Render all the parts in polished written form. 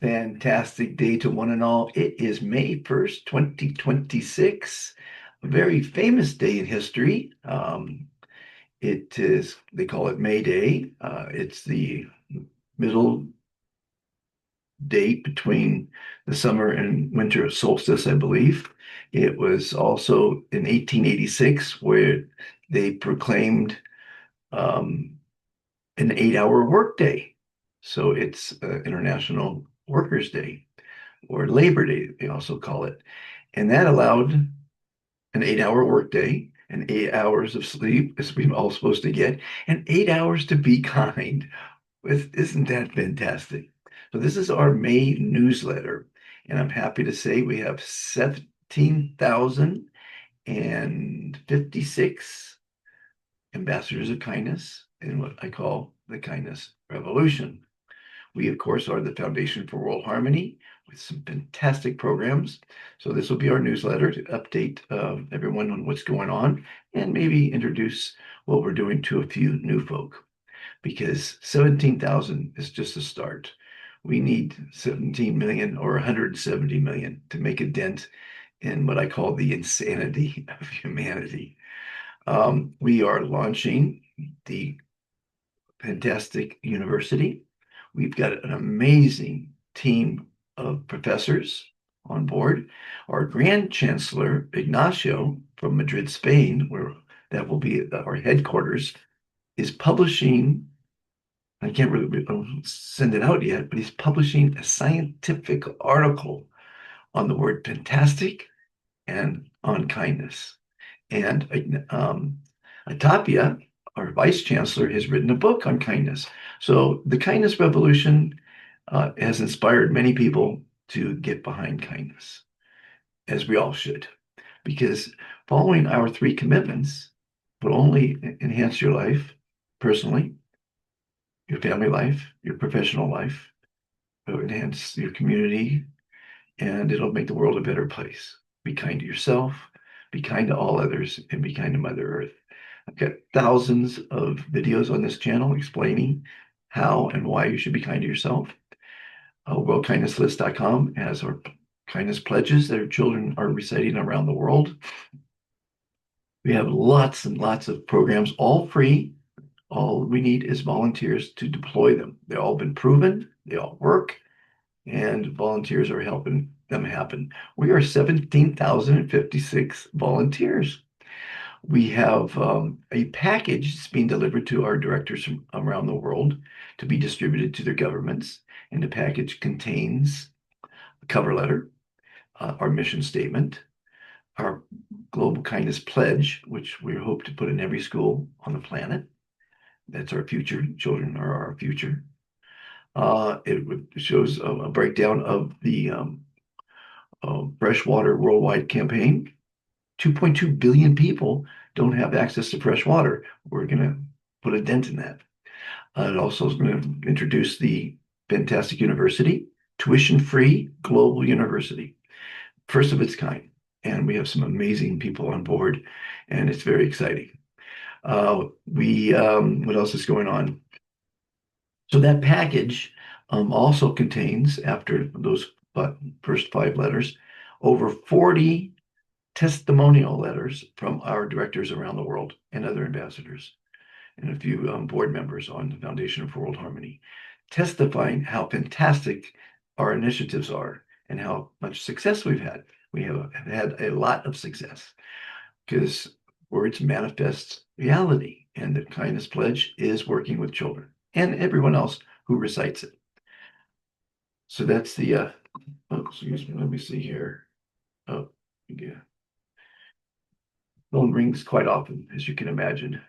Fantastic day to one and all. It is May 1st, 2026, a very famous day in history. It is, they call it May Day. It's the middle date between the summer and winter solstice, I believe. It was also in 1886 where they proclaimed um, an 8-hour workday. So it's International Workers' Day, or Labor Day, they also call it. And that allowed an 8-hour workday and 8 hours of sleep, as we're all supposed to get, and 8 hours to be kind. Isn't that fantastic? So this is our May newsletter, and I'm happy to say we have 17,056 ambassadors of kindness in what I call the kindness revolution. We, of course, are the Foundation for World Harmony with some fantastic programs. So this will be our newsletter to update everyone on what's going on and maybe introduce what we're doing to a few new folk, because 17,000 is just a start. We need 17 million or 170 million to make a dent in what I call the insanity of humanity. We are launching the fantastic university. We've got an amazing team of professors on board. Our Grand Chancellor, Ignacio, from Madrid, Spain, where that will be our headquarters, is publishing. I can't really send it out yet, but he's publishing a scientific article on the word fantastic and on kindness. And Atapia, our vice chancellor, has written a book on kindness. So the kindness revolution has inspired many people to get behind kindness, as we all should, because following our three commitments will only enhance your life personally, your family life, your professional life. It'll enhance your community, and it'll make the world a better place. Be kind to yourself, be kind to all others, and be kind to Mother Earth. I've got thousands of videos on this channel explaining how and why you should be kind to yourself. WorldKindnessList.com has our kindness pledges that our children are reciting around the world. We have lots and lots of programs, all free. All we need is volunteers to deploy them. They've all been proven, they all work, and volunteers are helping them happen. We are 17,056 volunteers. We have a package that's being delivered to our directors from around the world to be distributed to their governments. And the package contains a cover letter, our mission statement, our Global Kindness Pledge, which we hope to put in every school on the planet. That's our future. Children are our future. It shows a breakdown of the freshwater worldwide campaign. 2.2 billion people don't have access to fresh water. We're going to put a dent in that. It also is going to introduce the fantastic university, tuition-free global university, first of its kind. And we have some amazing people on board, and it's very exciting. What else is going on? So that package also contains, after those first five letters, over 40 testimonial letters from our directors around the world and other ambassadors and a few board members on the Foundation for World Harmony, testifying how fantastic our initiatives are and how much success we've had. We have had a lot of success because words manifest reality, and the Kindness Pledge is working with children and everyone else who recites it. So that's the, oh, excuse me, let me see here. Oh, yeah. Phone rings quite often, as you can imagine.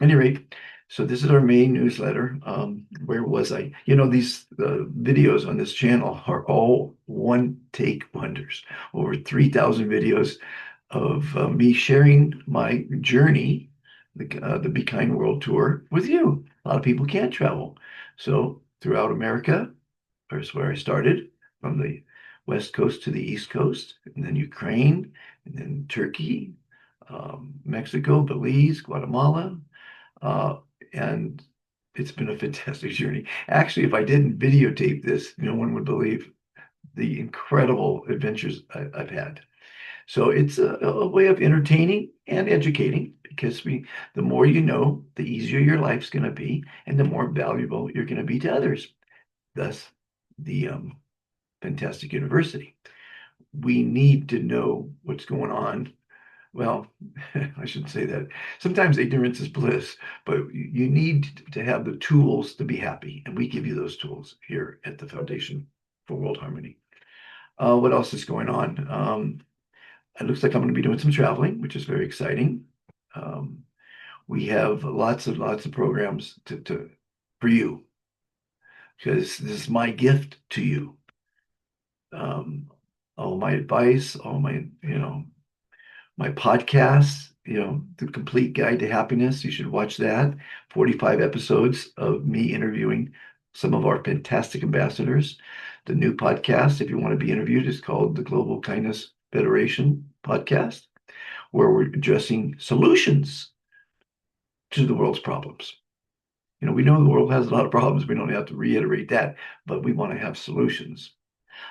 Any rate, so this is our main newsletter. Where was I? These videos on this channel are all one take wonders. Over 3,000 videos of me sharing my journey, the Be Kind World Tour with you. A lot of people can't travel. So throughout America, there's where I started, from the West Coast to the East Coast, and then Ukraine, and then Turkey, Mexico, Belize, Guatemala, uh, and It's been a fantastic journey. Actually, if I didn't videotape this, no one would believe the incredible adventures I've had. So it's a way of entertaining and educating because the more you know, the easier your life's going to be, and the more valuable you're going to be to others. Thus, the fantastic university. We need to know what's going on. Well, I shouldn't say that. Sometimes ignorance is bliss, but you need to have the tools to be happy, and we give you those tools here at the Foundation for World Harmony. What else is going on? It looks like I'm going to be doing some traveling, which is very exciting. Um, we have lots of programs to for you because this is my gift to you. Um, all my advice, all my my podcasts, The Complete Guide to Happiness. You should watch that. 45 episodes of me interviewing some of our fantastic ambassadors. The new podcast, if you want to be interviewed, is called the Global Kindness Federation Podcast, where we're addressing solutions to the world's problems. We know the world has a lot of problems. We don't have to reiterate that, but we want to have solutions.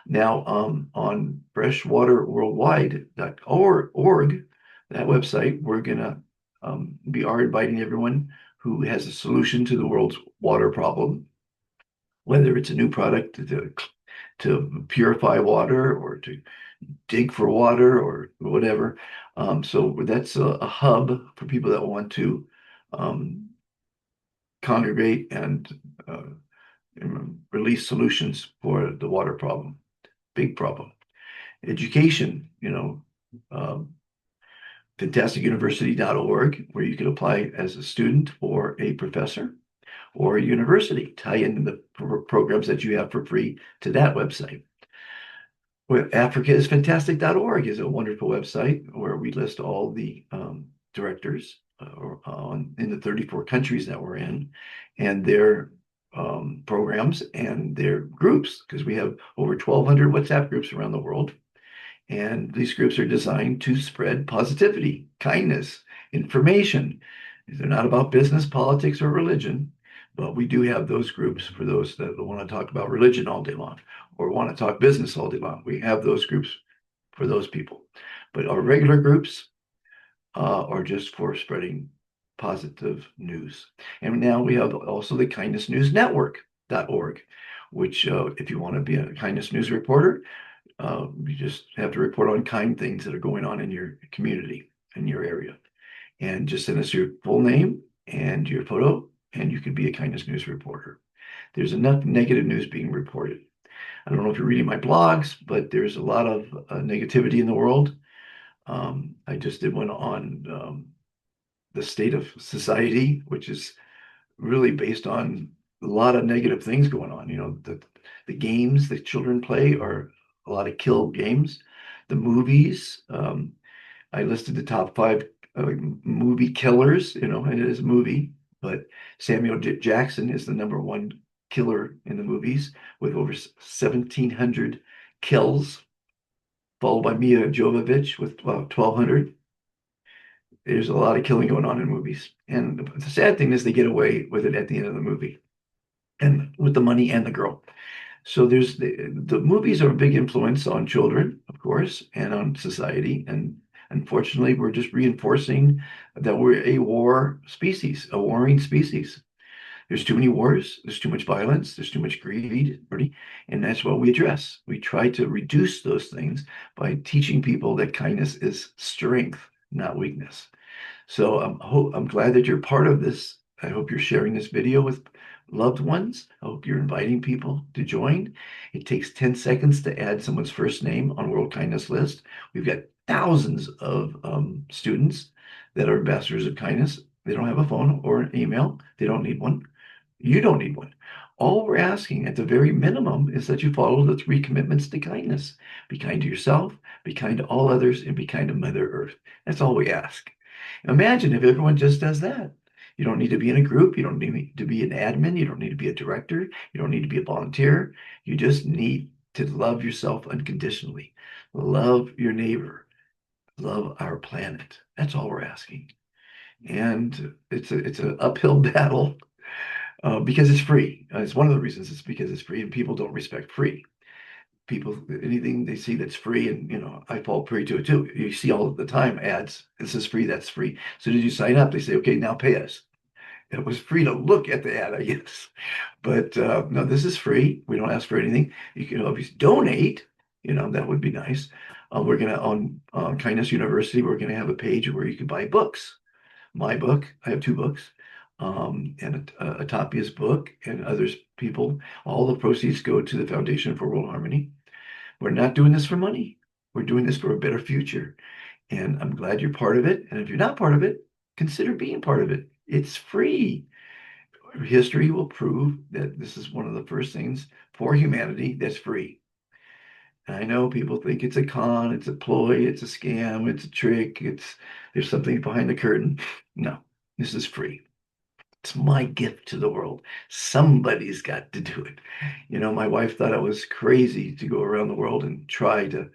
Now, on freshwaterworldwide.org, that website, we're gonna we are inviting everyone who has a solution to the world's water problem, whether it's a new product to purify water or to dig for water or whatever. So that's a hub for people that want to um, congregate uh, and release solutions for the water problem, big problem. Education, um, fantasticuniversity.org, where you can apply as a student or a professor or a university. Tie in the programs that you have for free to that website. Well, AfricaIsFantastic.org is a wonderful website where we list all the directors in the 34 countries that we're in and their programs and their groups, because we have over 1,200 WhatsApp groups around the world. And these groups are designed to spread positivity, kindness, information. They're not about business, politics, or religion, but we do have those groups for those that want to talk about religion all day long or want to talk business all day long. We have those groups for those people. But our regular groups are just for spreading positive news. And now we have also the Kindness News Network.org, which, if you want to be a kindness news reporter, you just have to report on kind things that are going on in your community, in your area. And just send us your full name and your photo, and you could be a kindness news reporter. There's enough negative news being reported. I don't know if you're reading my blogs, but there's a lot of negativity in the world. I just did one on the state of society, which is really based on a lot of negative things going on. The games that children play are a lot of kill games. The movies, I listed the top five movie killers, and it is a movie, but Samuel Jackson is the number one killer in the movies with over 1,700 kills, followed by Mia Jovovich with 1,200. There's a lot of killing going on in movies. And the sad thing is they get away with it at the end of the movie and with the money and the girl. So there's the movies are a big influence on children, of course, and on society. And unfortunately, we're just reinforcing that we're a a warring species. There's too many wars, there's too much violence, there's too much greed, and that's what we address. We try to reduce those things by teaching people that kindness is strength, not weakness. So I'm glad that you're part of this. I hope you're sharing this video with loved ones. I hope you're inviting people to join. It takes 10 seconds to add someone's first name on World Kindness List. We've got thousands of students that are ambassadors of kindness. They don't have a phone or an email. They don't need one. You don't need one. All we're asking at the very minimum is that you follow the three commitments to kindness. Be kind to yourself, be kind to all others, and be kind to Mother Earth. That's all we ask. Imagine if everyone just does that. You don't need to be in a group. You don't need to be an admin. You don't need to be a director. You don't need to be a volunteer. You just need to love yourself unconditionally. Love your neighbor. Love our planet. That's all we're asking. And it's an uphill battle. because it's free. It's one of the reasons it's because it's free, and people don't respect free. People, anything they see that's free, and I fall prey to it too. You see all the time ads. This is free, that's free. So did you sign up? They say, okay, now pay us. It was free to look at the ad, I guess. But no, this is free. We don't ask for anything. You can always donate. That would be nice. We're gonna on Kindness University. We're gonna have a page where you can buy books. My book. I have two books, and Atapia's book, and others people. All the proceeds go to the Foundation for World Harmony. We're not doing this for money. We're doing this for a better future. And I'm glad you're part of it. And if you're not part of it, consider being part of it. It's free. History will prove that this is one of the first things for humanity that's free. And I know people think it's a con, it's a ploy, it's a scam, it's a trick, there's something behind the curtain. No, this is free. It's my gift to the world. Somebody's got to do it. My wife thought I was crazy to go around the world and try to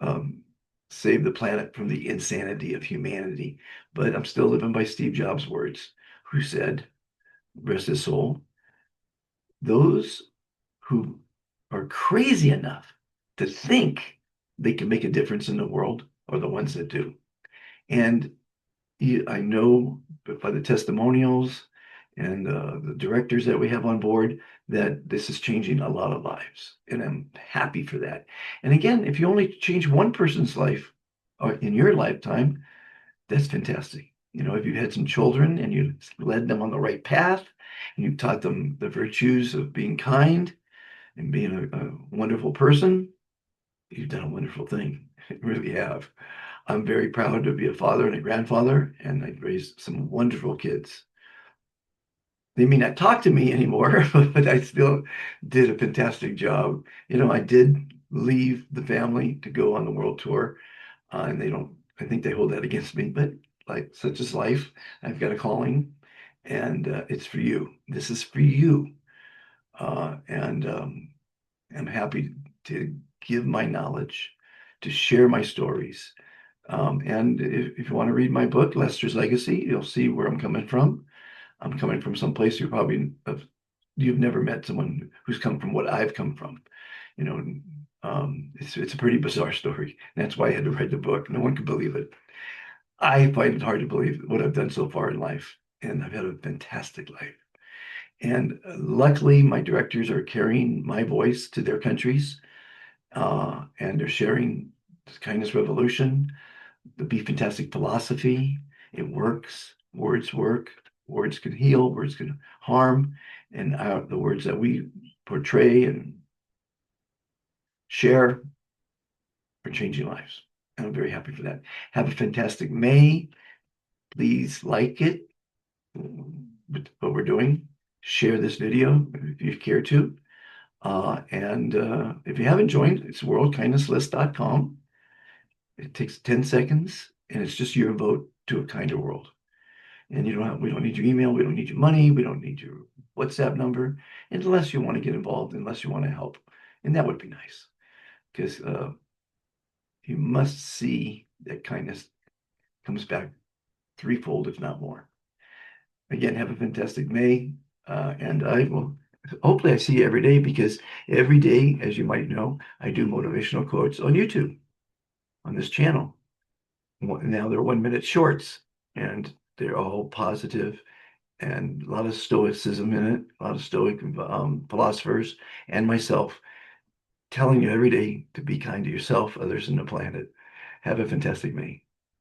um, save the planet from the insanity of humanity. But I'm still living by Steve Jobs' words, who said, rest his soul, those who are crazy enough to think they can make a difference in the world are the ones that do. And I know by the testimonials and the directors that we have on board that this is changing a lot of lives. And I'm happy for that. And again, if you only change one person's life in your lifetime, that's fantastic. If you had some children and you led them on the right path and you taught them the virtues of being kind and being a wonderful person, you've done a wonderful thing. You really have. I'm very proud to be a father and a grandfather, and I've raised some wonderful kids. They may not talk to me anymore, but I still did a fantastic job. I did leave the family to go on the world tour, and I think they hold that against me, but like such is life. I've got a calling, and it's for you. This is for you. And I'm happy to give my knowledge, to share my stories. And if you want to read my book, Lester's Legacy, you'll see where I'm coming from. I'm coming from some place you've never met someone who's come from what I've come from. You know, it's a pretty bizarre story. That's why I had to write the book. No one could believe it. I find it hard to believe what I've done so far in life, and I've had a fantastic life. And luckily, my directors are carrying my voice to their countries, and they're sharing this kindness revolution, the Be Fantastic philosophy. It works. Words work. Words can heal. Words can harm. And the words that we portray and share are changing lives. And I'm very happy for that. Have a fantastic May. Please like it, what we're doing. Share this video if you care to. And if you haven't joined, it's worldkindnesslist.com. It takes 10 seconds, and it's just your vote to a kinder world. And we don't need your email, we don't need your money, we don't need your WhatsApp number, unless you want to get involved, unless you want to help. And that would be nice, because you must see that kindness comes back threefold, if not more. Again, have a fantastic May, and hopefully I see you every day, because every day, as you might know, I do motivational quotes on YouTube on this channel. Now they're 1 minute shorts, and they're all positive and a lot of stoicism in it, a lot of stoic philosophers and myself telling you every day to be kind to yourself, others, and the planet. Have a fantastic May.